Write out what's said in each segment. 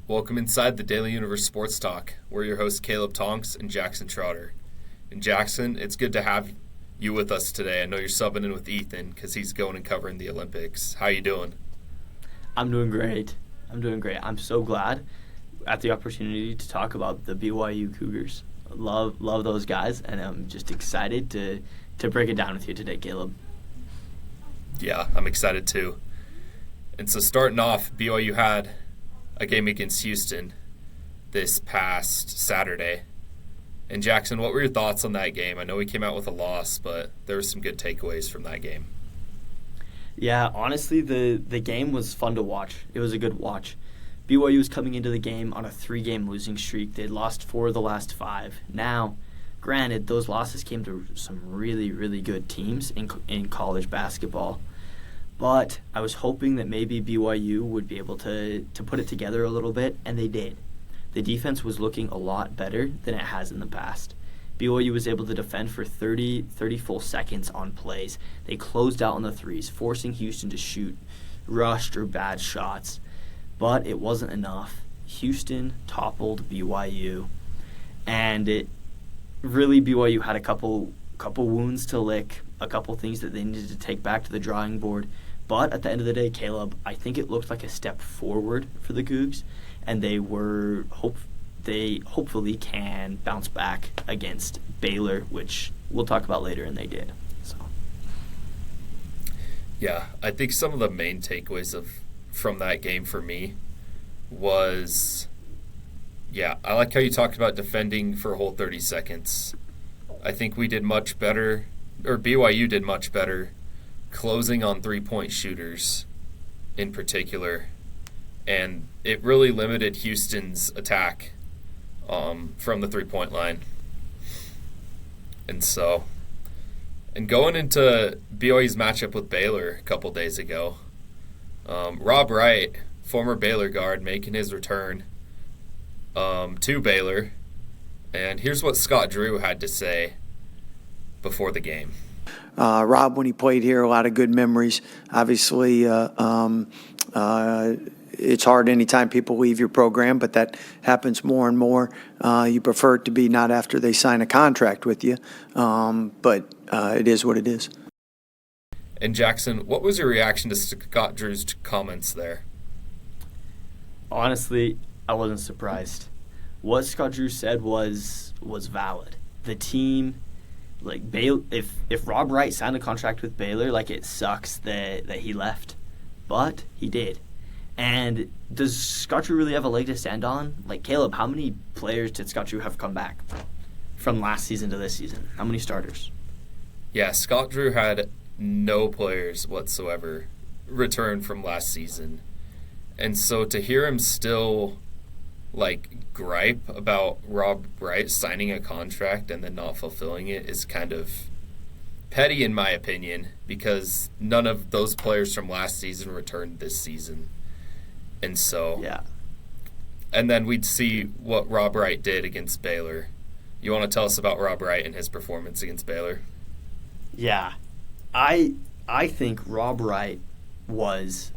Welcome inside the Daily Universe Sports Talk. We're your hosts, Caleb Tonks and Jackson Trotter. And Jackson, it's good to have you with us today. I know you're subbing in with Ethan because he's going and covering the Olympics. How you doing? I'm doing great. I'm so glad at the opportunity to talk about the BYU Cougars. Love those guys, and I'm just excited to break it down with you today, Caleb. Yeah, I'm excited too. And so starting off, BYU had a game against Houston this past Saturday. And Jackson, what were your thoughts on that game? I know we came out with a loss, but there were some good takeaways from that game. Yeah, honestly, the game was fun to watch. It was a good watch. BYU was coming into the game on a 3-game losing streak. They'd lost 4 of the last 5. Now, granted, those losses came to some really, really good teams in college basketball. But I was hoping that maybe BYU would be able to put it together a little bit, and they did. The defense was looking a lot better than it has in the past. BYU was able to defend for 30 full seconds on plays. They closed out on the threes, forcing Houston to shoot rushed or bad shots. But it wasn't enough. Houston toppled BYU, and BYU had a couple wounds to lick, a couple things that they needed to take back to the drawing board. But at the end of the day, Caleb, I think it looked like a step forward for the Cougs, and they hopefully can bounce back against Baylor, which we'll talk about later, and they did. So, yeah, I think some of the main takeaways from that game for me was, I like how you talked about defending for a whole 30 seconds. I think we did much better, or BYU did much better, closing on three-point shooters in particular. And it really limited Houston's attack from the three-point line. And going into BYU's matchup with Baylor a couple days ago, Rob Wright, former Baylor guard, making his return to Baylor. And here's what Scott Drew had to say before the game. Rob, when he played here, a lot of good memories. Obviously, it's hard anytime people leave your program, but that happens more and more. You prefer it to be not after they sign a contract with you, but it is what it is. And Jackson, what was your reaction to Scott Drew's comments there? Honestly, I wasn't surprised. What Scott Drew said was valid. The team, if Rob Wright signed a contract with Baylor, it sucks that he left, but he did. And does Scott Drew really have a leg to stand on? Caleb, how many players did Scott Drew have come back from last season to this season? How many starters? Yeah, Scott Drew had no players whatsoever return from last season. And so to hear him still gripe about Rob Wright signing a contract and then not fulfilling it is kind of petty in my opinion, because none of those players from last season returned this season. And so, yeah. And then we'd see what Rob Wright did against Baylor. You want to tell us about Rob Wright and his performance against Baylor? Yeah. I think Rob Wright was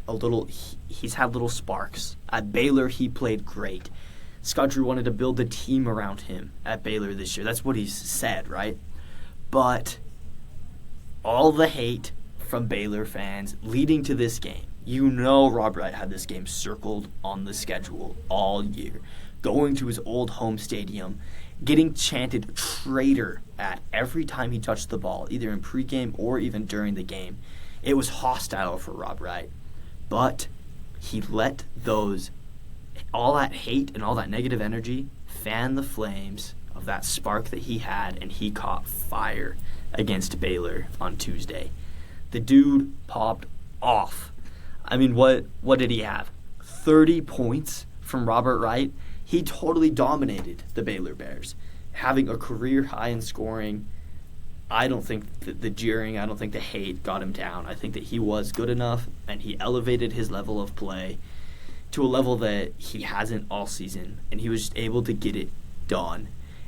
he's had little sparks. At Baylor, he played great. Scott Drew wanted to build the team around him at Baylor this year. That's what he's said, right? But all the hate from Baylor fans leading to this game, Rob Wright had this game circled on the schedule all year, going to his old home stadium, getting chanted traitor at every time he touched the ball, either in pregame or even during the game. It was hostile for Rob Wright, but he let all that hate and all that negative energy fan the flames of that spark that he had, and he caught fire against Baylor on Tuesday. The dude popped off. I mean, what did he have? 30 points from Robert Wright. He totally dominated the Baylor Bears, having a career high in scoring. I don't think the jeering, I don't think the hate got him down. I think that he was good enough, and he elevated his level of play to a level that he hasn't all season, and he was just able to get it done.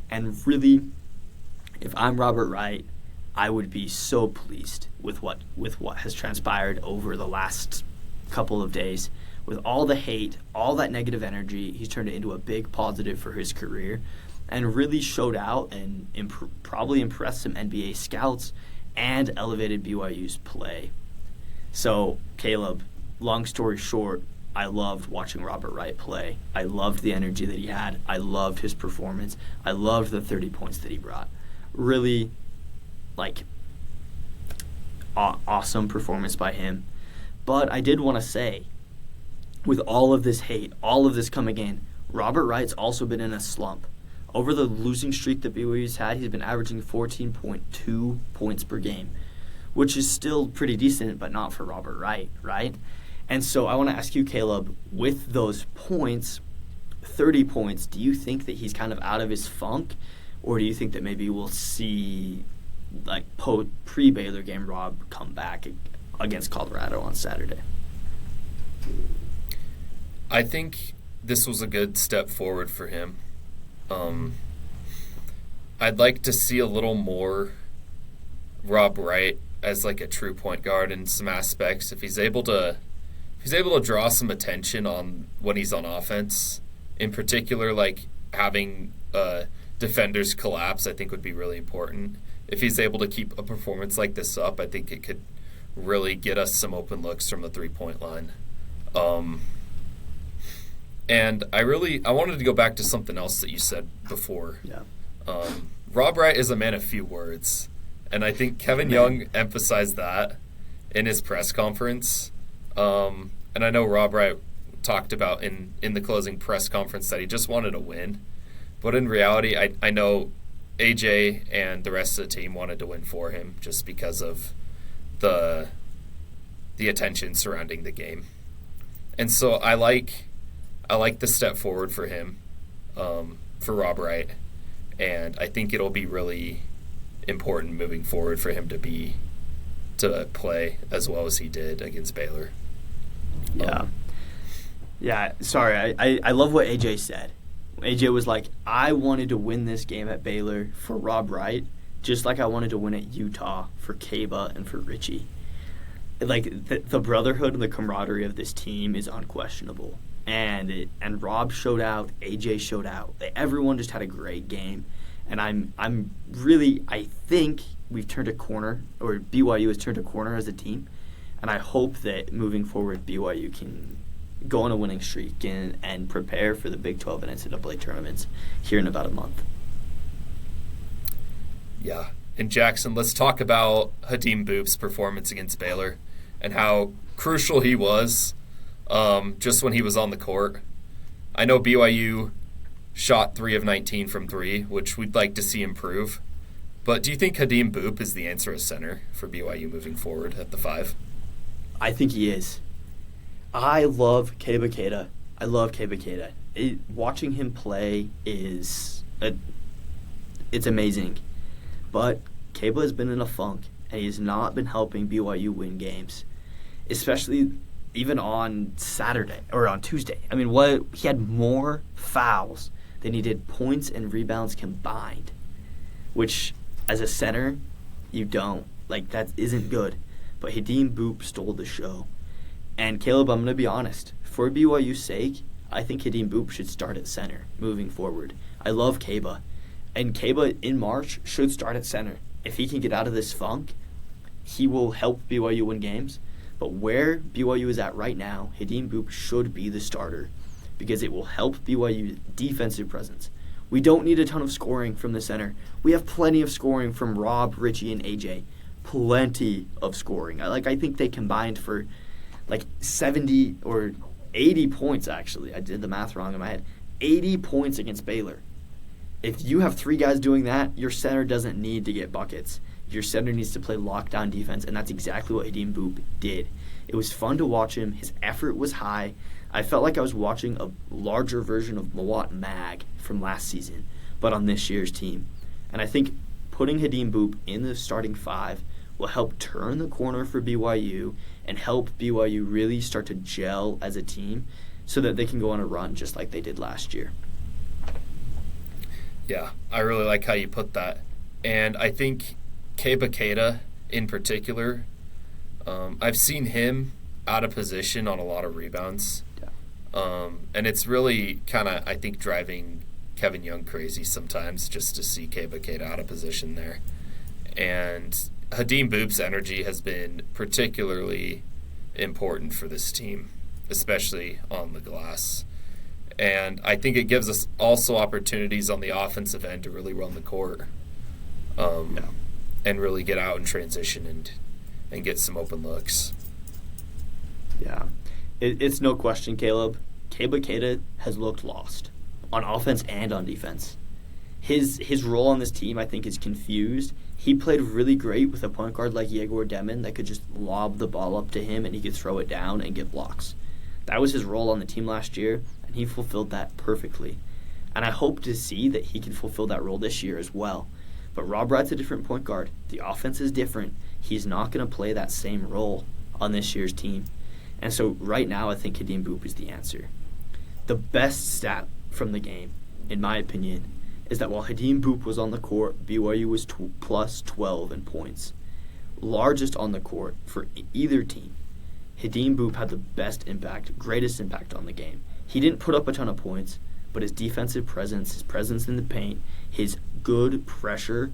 And really, if I'm Robert Wright, I would be so pleased with what has transpired over the last couple of days with all the hate, all that negative energy, he's turned it into a big positive for his career and really showed out and probably impressed some NBA scouts and elevated BYU's play. So, Caleb, long story short, I loved watching Robert Wright play. I loved the energy that he had. I loved his performance. I loved the 30 points that he brought. Really, awesome performance by him. But I did want to say, with all of this hate, all of this coming in, Robert Wright's also been in a slump. Over the losing streak that BYU's had, he's been averaging 14.2 points per game, which is still pretty decent, but not for Robert Wright, right? And so I want to ask you, Caleb, with those points, 30 points, do you think that he's kind of out of his funk, or do you think that maybe we'll see, pre-Baylor game, Rob come back against Colorado on Saturday? I think this was a good step forward for him. I'd like to see a little more Rob Wright as a true point guard in some aspects. If he's able to draw some attention on when he's on offense, in particular, having defenders collapse, I think would be really important. If he's able to keep a performance like this up, I think it could really get us some open looks from the 3-point line. And I wanted to go back to something else that you said before. Yeah. Rob Wright is a man of few words, and I think Kevin Young emphasized that in his press conference. And I know Rob Wright talked about in the closing press conference that he just wanted to win. But in reality, I know AJ and the rest of the team wanted to win for him just because of the attention surrounding the game. And so I like the step forward for him, for Rob Wright, and I think it'll be really important moving forward for him to play as well as he did against Baylor. Yeah. Sorry, I love what AJ said. AJ was like, I wanted to win this game at Baylor for Rob Wright, just like I wanted to win at Utah for Kaba and for Richie. The brotherhood and the camaraderie of this team is unquestionable. And Rob showed out, AJ showed out. Everyone just had a great game. And I think we've turned a corner, or BYU has turned a corner as a team. And I hope that moving forward, BYU can go on a winning streak and prepare for the Big 12 and NCAA tournaments here in about a month. Yeah. And Jackson, let's talk about Hadim Boop's performance against Baylor and how crucial he was just when he was on the court. I know BYU shot 3 of 19 from 3, which we'd like to see improve. But do you think Hadim Boop is the answer as center for BYU moving forward at the 5? I think he is. I love Kaba Keita. Watching him play it's amazing. But Kaba has been in a funk, and he's not been helping BYU win games, especially even on Saturday or on Tuesday. I mean, he had more fouls than he did points and rebounds combined, which as a center, you don't. That isn't good. But Hadim Boop stole the show. And Caleb, I'm going to be honest. For BYU's sake, I think Hadim Boop should start at center moving forward. I love Kaba. And Kaba in March should start at center. If he can get out of this funk, he will help BYU win games. But where BYU is at right now, Hadim Boop should be the starter because it will help BYU's defensive presence. We don't need a ton of scoring from the center. We have plenty of scoring from Rob, Richie, and AJ. Plenty of scoring. I think they combined for 70 or 80 points, actually. I did the math wrong in my head. 80 points against Baylor. If you have 3 guys doing that, your center doesn't need to get buckets. Your center needs to play lockdown defense, and that's exactly what Hadim Boop did. It was fun to watch him. His effort was high. I felt like I was watching a larger version of Mawat Mag from last season, but on this year's team. And I think putting Hadim Boop in the starting 5 will help turn the corner for BYU and help BYU really start to gel as a team so that they can go on a run just like they did last year. Yeah, I really like how you put that. And I think Kaba Keita in particular, I've seen him. out of position on a lot of rebounds. And it's really kind of, I think, driving Kevin Young crazy sometimes just to see Keba Keita out of position there. And Hadim Boop's energy has been particularly important for this team, especially on the glass. And I think it gives us also opportunities on the offensive end to really run the court and really get out and transition and get some open looks. Yeah. It's no question, Caleb. Keba Keita has looked lost on offense and on defense. His role on this team, I think, is confused. He played really great with a point guard like Yegor Demin that could just lob the ball up to him and he could throw it down and get blocks. That was his role on the team last year, and he fulfilled that perfectly. And I hope to see that he can fulfill that role this year as well. But Rob Wright's a different point guard. The offense is different. He's not going to play that same role on this year's team. And so right now, I think Hadim Boop is the answer. The best stat from the game, in my opinion, is that while Hadim Boop was on the court, BYU was plus 12 in points. Largest on the court for either team. Hadim Boop had the best impact, greatest impact on the game. He didn't put up a ton of points, but his defensive presence, his presence in the paint, his good pressure,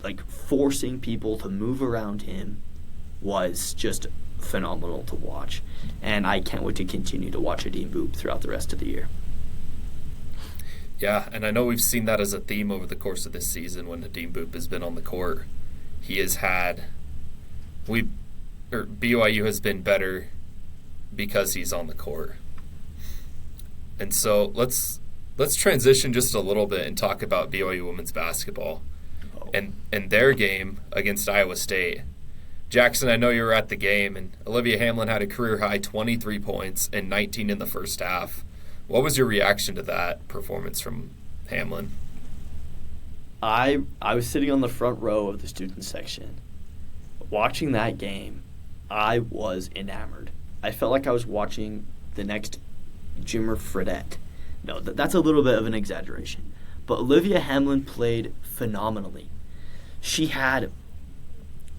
like forcing people to move around him, was just phenomenal to watch. And I can't wait to continue to watch Hadim Boop throughout the rest of the year. Yeah, and I know we've seen that as a theme over the course of this season when Hadim Boop has been on the court. He has had BYU has been better because he's on the court. And so let's transition just a little bit and talk about BYU women's basketball and their game against Iowa State. Jackson, I know you were at the game, and Olivia Hamlin had a career-high 23 points and 19 in the first half. What was your reaction to that performance from Hamlin? I was sitting on the front row of the student section. Watching that game, I was enamored. I felt like I was watching the next Jimmer Fredette. No, that's a little bit of an exaggeration. But Olivia Hamlin played phenomenally. She had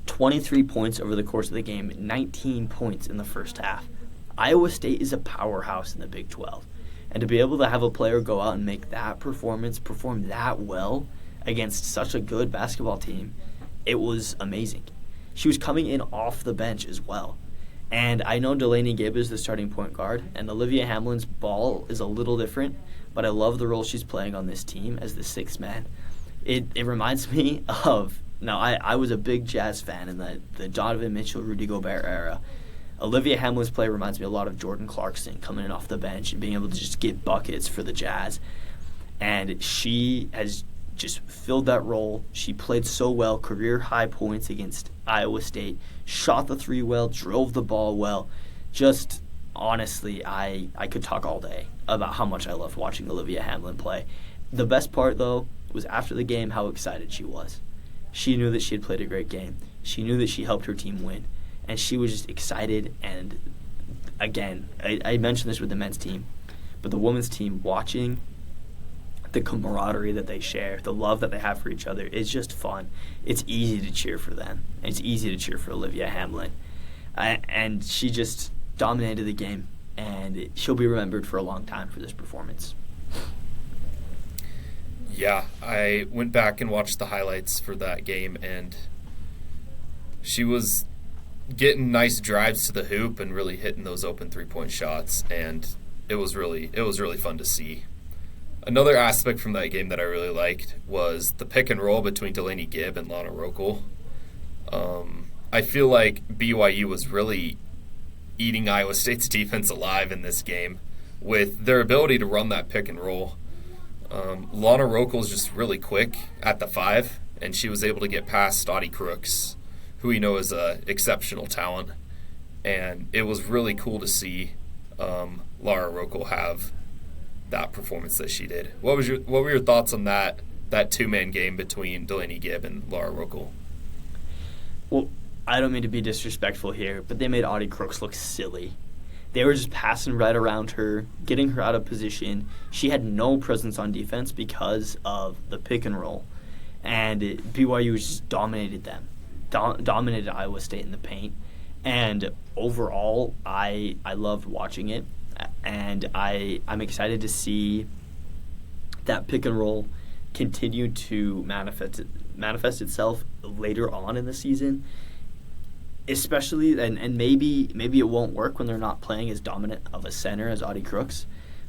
23 points over the course of the game, 19 points in the first half. Iowa State is a powerhouse in the Big 12. And to be able to have a player go out and make that perform that well against such a good basketball team, it was amazing. She was coming in off the bench as well. And I know Delaney Gibb is the starting point guard, and Olivia Hamlin's ball is a little different, but I love the role she's playing on this team as the sixth man. It reminds me of, now I was a big Jazz fan in the Donovan Mitchell, Rudy Gobert era. Olivia Hamlin's play reminds me a lot of Jordan Clarkson coming in off the bench and being able to just get buckets for the Jazz. And she has just filled that role. She played so well, career high points against Iowa State, shot the three well, drove the ball well. Just honestly, I could talk all day about how much I loved watching Olivia Hamlin play. The best part, though, was after the game how excited she was. She knew that she had played a great game. She knew that she helped her team win. And she was just excited. And again, I mentioned this with the men's team, but the women's team, watching the camaraderie that they share, the love that they have for each other, is just fun. It's easy to cheer for them. It's easy to cheer for Olivia Hamlin. And she just dominated the game, and she'll be remembered for a long time for this performance. Yeah, I went back and watched the highlights for that game, and she was getting nice drives to the hoop and really hitting those open three-point shots, and it was really fun to see. Another aspect from that game that I really liked was the pick and roll between Delaney Gibb and Lana Rokel. I feel like BYU was really eating Iowa State's defense alive in this game with their ability to run that pick and roll. Lana Rokel is just really quick at the 5, and she was able to get past Stottie Crooks, who we know is an exceptional talent. And it was really cool to see Lara Rokel have that performance that she did. What were your thoughts on that two-man game between Delaney Gibb and Lara Rokel? Well, I don't mean to be disrespectful here, but they made Audie Crooks look silly. They were just passing right around her, getting her out of position. She had no presence on defense because of the pick and roll. And BYU just dominated them, dominated Iowa State in the paint. And overall, I loved watching it, and I'm excited to see that pick and roll continue to manifest itself later on in the season. Especially, and maybe it won't work when they're not playing as dominant of a center as Audie Crooks,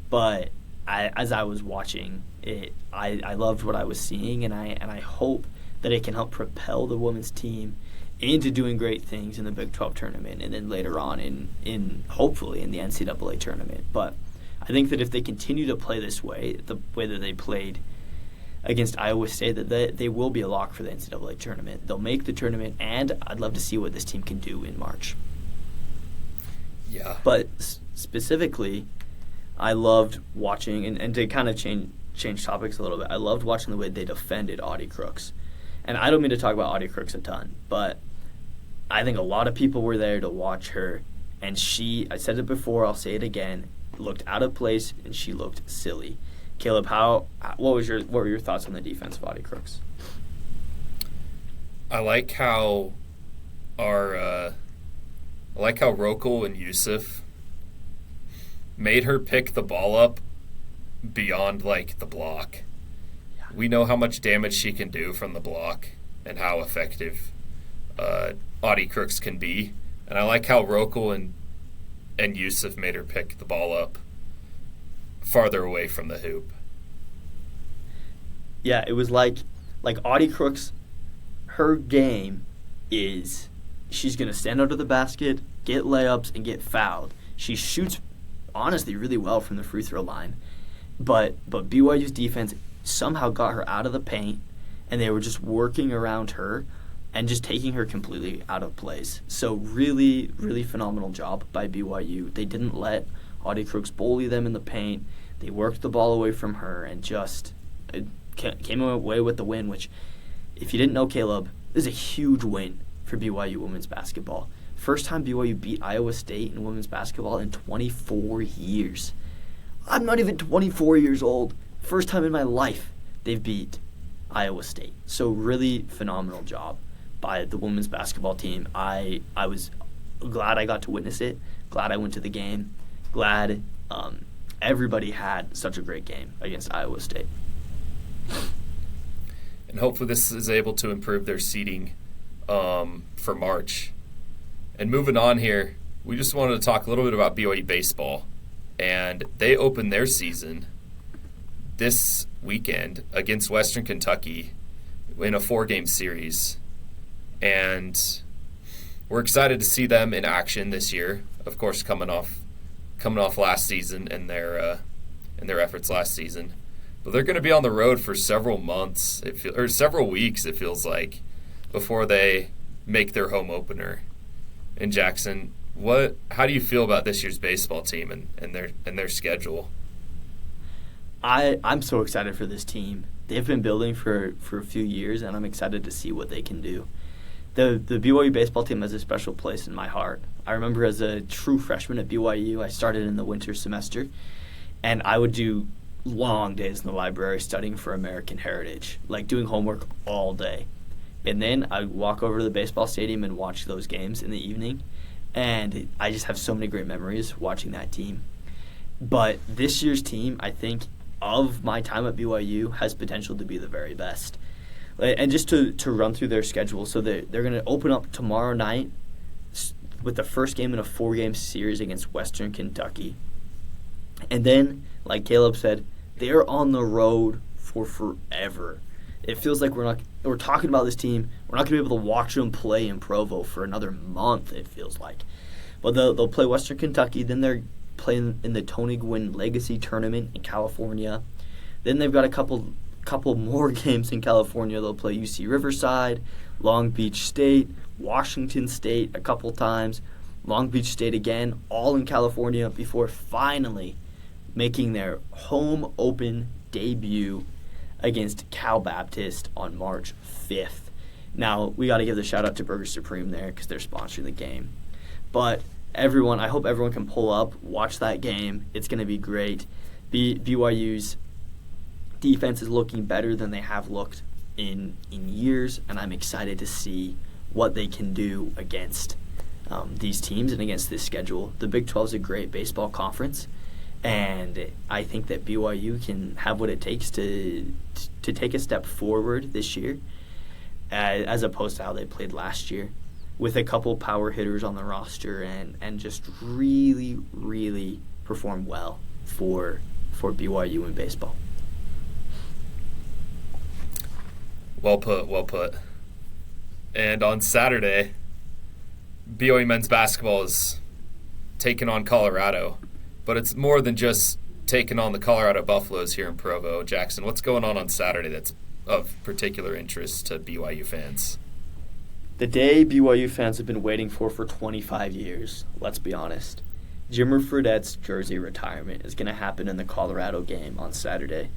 but as I was watching it, I loved what I was seeing, and I hope that it can help propel the women's team into doing great things in the Big 12 tournament, and then later on in hopefully in the NCAA tournament. But I think that if they continue to play this way, the way that they played against Iowa State, that they will be a lock for the NCAA tournament. They'll make the tournament, and I'd love to see what this team can do in March. Yeah. But specifically, I loved watching, and to kind of change topics a little bit, I loved watching the way they defended Audie Crooks. And I don't mean to talk about Audie Crooks a ton, but I think a lot of people were there to watch her, and I said it before, I'll say it again, looked out of place, and she looked silly. Caleb, what were your thoughts on the defense of Audie Crooks? I like how Rokel and Yusuf made her pick the ball up beyond like the block. Yeah. We know how much damage she can do from the block and how effective Audie Crooks can be. And I like how Rokel and Yusuf made her pick the ball up farther away from the hoop. Yeah, it was like Audie Crooks, her game is she's going to stand under the basket, get layups, and get fouled. She shoots, honestly, really well from the free throw line. But BYU's defense somehow got her out of the paint, and they were just working around her and just taking her completely out of place. So really, really phenomenal job by BYU. They didn't let Audie Crooks bully them in the paint. They worked the ball away from her and just came away with the win, which, if you didn't know, Caleb, is a huge win for BYU women's basketball. First time BYU beat Iowa State in women's basketball in 24 years. I'm not even 24 years old. First time in my life they've beat Iowa State. So really phenomenal job by the women's basketball team. I was glad I got to witness it. Glad I went to the game. Glad everybody had such a great game against Iowa State. And hopefully this is able to improve their seeding for March. And moving on here, we just wanted to talk a little bit about BYU baseball. And they opened their season this weekend against Western Kentucky in a 4-game series. And we're excited to see them in action this year, of course, coming off last season and their efforts last season. But they're going to be on the road for several months, or several weeks, it feels like, before they make their home opener. In Jackson, how do you feel about this year's baseball team and their schedule? I'm so excited for this team. They've been building for a few years, and I'm excited to see what they can do. The BYU baseball team has a special place in my heart. I remember as a true freshman at BYU, I started in the winter semester, and I would do long days in the library studying for American Heritage, like doing homework all day. And then I'd walk over to the baseball stadium and watch those games in the evening, and I just have so many great memories watching that team. But this year's team, I think, of my time at BYU, has potential to be the very best. And just to run through their schedule, so they're going to open up tomorrow night with the first game in a 4-game series against Western Kentucky. And then, like Caleb said, they're on the road for forever. It feels like we're talking about this team. We're not going to be able to watch them play in Provo for another month, it feels like. But they'll play Western Kentucky. Then they're playing in the Tony Gwynn Legacy Tournament in California. Then they've got a couple more games in California. They'll play UC Riverside, Long Beach State, Washington State a couple times, Long Beach State again, all in California before finally making their home open debut against Cal Baptist on March 5th. Now, we got to give the shout-out to Burger Supreme there because they're sponsoring the game. But I hope everyone can pull up, watch that game. It's going to be great. BYU's defense is looking better than they have looked in years, and I'm excited to see what they can do against these teams and against this schedule. The Big 12 is a great baseball conference, and I think that BYU can have what it takes to take a step forward this year, as opposed to how they played last year, with a couple power hitters on the roster and just really, really perform well for BYU in baseball. Well put, well put. And on Saturday, BYU men's basketball is taking on Colorado, but it's more than just taking on the Colorado Buffaloes here in Provo. Jackson, what's going on Saturday that's of particular interest to BYU fans? The day BYU fans have been waiting for 25 years, let's be honest. Jimmer Fredette's jersey retirement is going to happen in the Colorado game on Saturday.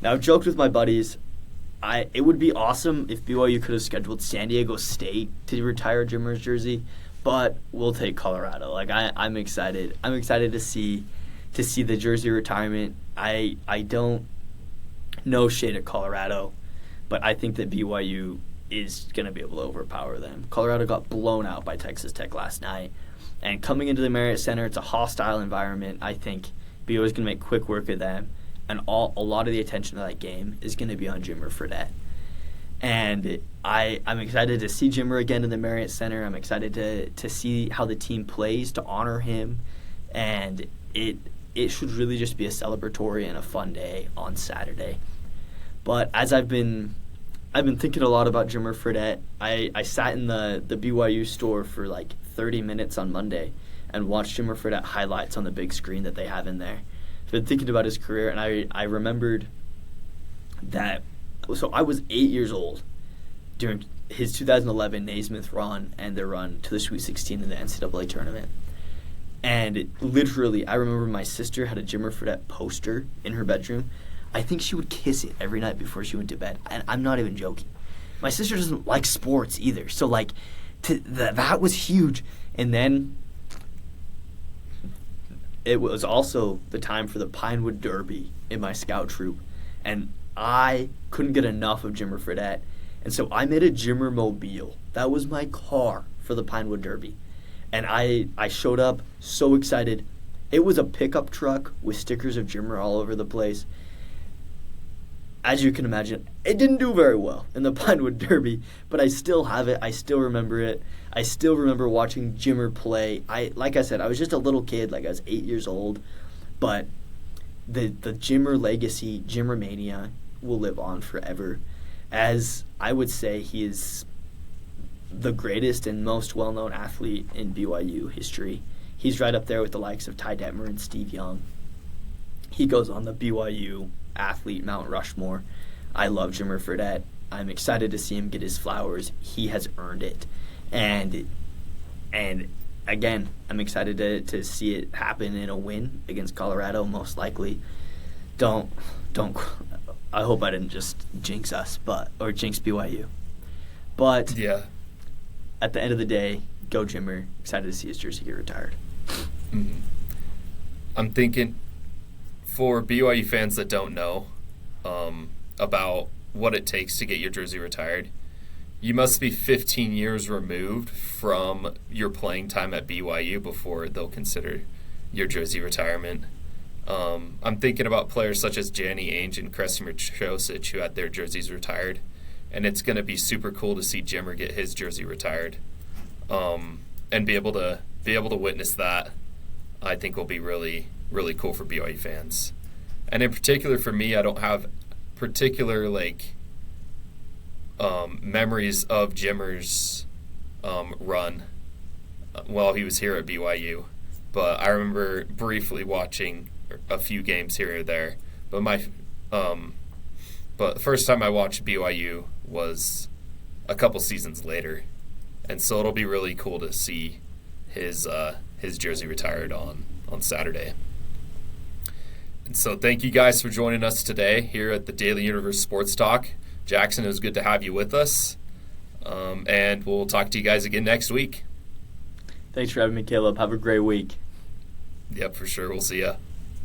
Now, I've joked with my buddies, it would be awesome if BYU could have scheduled San Diego State to retire Jimmer's jersey, but we'll take Colorado. I'm excited. I'm excited to see the jersey retirement. I don't know shade at Colorado, but I think that BYU is going to be able to overpower them. Colorado got blown out by Texas Tech last night, and coming into the Marriott Center, it's a hostile environment. I think BYU is going to make quick work of them, and a lot of the attention of that game is going to be on Jimmer Fredette. And I'm excited to see Jimmer again in the Marriott Center. I'm excited to see how the team plays to honor him, and it should really just be a celebratory and a fun day on Saturday. But as I've been thinking a lot about Jimmer Fredette. I sat in the BYU store for like 30 minutes on Monday and watched Jimmer Fredette highlights on the big screen that they have in there. I've been thinking about his career, and I remembered that. So I was 8 years old during his 2011 Naismith run and their run to the Sweet 16 in the NCAA tournament. And literally, I remember my sister had a Jimmer Fredette poster in her bedroom. I think she would kiss it every night before she went to bed. And I'm not even joking. My sister doesn't like sports either. So, that was huge. And then it was also the time for the Pinewood Derby in my scout troop. And I couldn't get enough of Jimmer Fredette. And so I made a Jimmer Mobile. That was my car for the Pinewood Derby. And I showed up so excited. It was a pickup truck with stickers of Jimmer all over the place. As you can imagine, it didn't do very well in the Pinewood Derby, but I still have it. I still remember it. I still remember watching Jimmer play. Like I said, I was just a little kid, I was 8 years old, but the Jimmer legacy, Jimmer mania, will live on forever. As I would say, he is the greatest and most well-known athlete in BYU history. He's right up there with the likes of Ty Detmer and Steve Young. He goes on the BYU athlete Mount Rushmore. I love Jimmer Fredette. I'm excited to see him get his flowers. He has earned it. And again, I'm excited to see it happen in a win against Colorado, most likely. Don't I hope I didn't just jinx us, or jinx BYU. But yeah. At the end of the day, go Jimmer. Excited to see his jersey get retired. Mm-hmm. I'm thinking, for BYU fans that don't know about what it takes to get your jersey retired, you must be 15 years removed from your playing time at BYU before they'll consider your jersey retirement. I'm thinking about players such as Danny Ainge and Kresimir Chosic who had their jerseys retired, and it's going to be super cool to see Jimmer get his jersey retired, and be able to witness that. I think will be really, really cool for BYU fans. And in particular for me, I don't have particular memories of Jimmer's run while he was here at BYU, but I remember briefly watching a few games here or there. But the first time I watched BYU was a couple seasons later, and so it'll be really cool to see his jersey retired on Saturday. And so thank you guys for joining us today here at the Daily Universe Sports Talk. Jackson, it was good to have you with us, and we'll talk to you guys again next week. Thanks for having me, Caleb. Have a great week. Yep, for sure. We'll see ya.